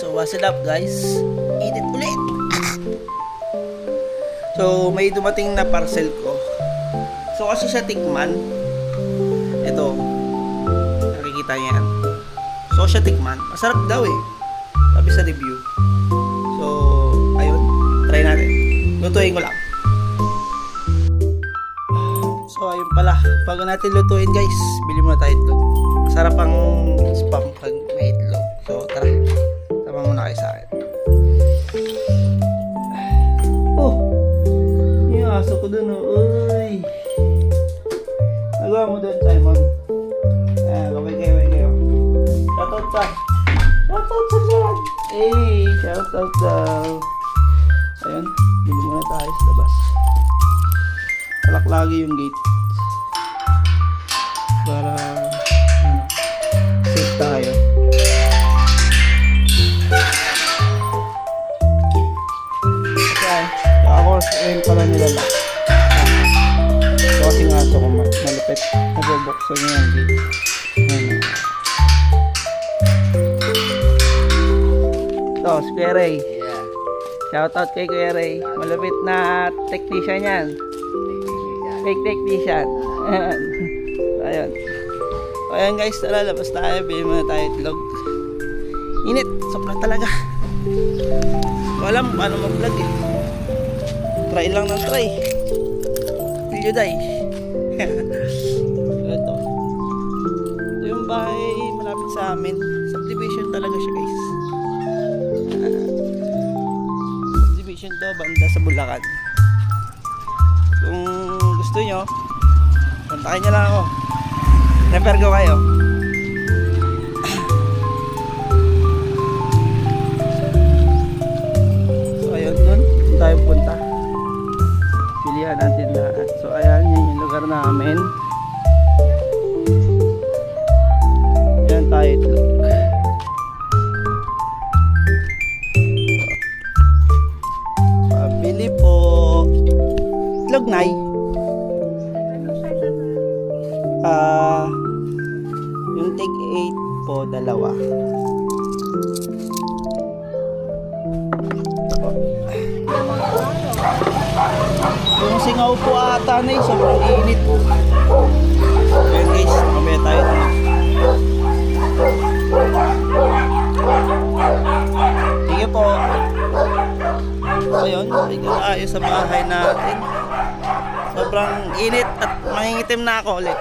So what's it up guys? Init ulit! So may dumating na parcel ko. So kasi sa tikman, ito, nakikita niya yan. So siya tikman, masarap daw eh. Sabi sa review. So ayun, try natin. Lutuin ko lang. So ayun pala, bago natin lutuin guys, bili muna tayo itlog. Masarap ang spam pag may itlog. So tara, tama muna kayo sa akin. Oh, yung aso ko dun oh. Uy, nagawa mo dun Simon. Gawin kayo. Shoutout sa vlog. Hey, shoutout daw. Ayun, bili muna tayo sa labas. Talak lagi yung gate para safe tayo. Okay, ako rin pala nilalak. So kasing aso ko malupit, nabubuksan niya yung gate. Ito, si Kuya Ray. Shoutout kay Kuya Ray, malupit na technician yan. Fake technician. Ayan. Ayun. Ayan guys, tara labas tayo. Bili muna tayo itlog. Init. Sobra talaga. Walang paano mag-vlog eh. Try lang ng try. Will you die? Ito. Ito yung bahay malapit sa amin. Subdivision talaga siya guys. Subdivision to, banda sa Bulacan. Kung gusto nyo, kontakin nyo lang ako. Refer ko kayo. So ayun, dun tayo punta. Pilihan natin lahat. So ayan, yun yung lugar namin. Ayan tayo itlog. Pabili po. Itlog nay. Yung take 8 po, dalawa. Yung singaw po ata na sobrang init. Okay guys, mamaya tayo na. Sige po. Ayun, ito tayo sa bahay natin. Sobrang init at mangingitim na ako ulit.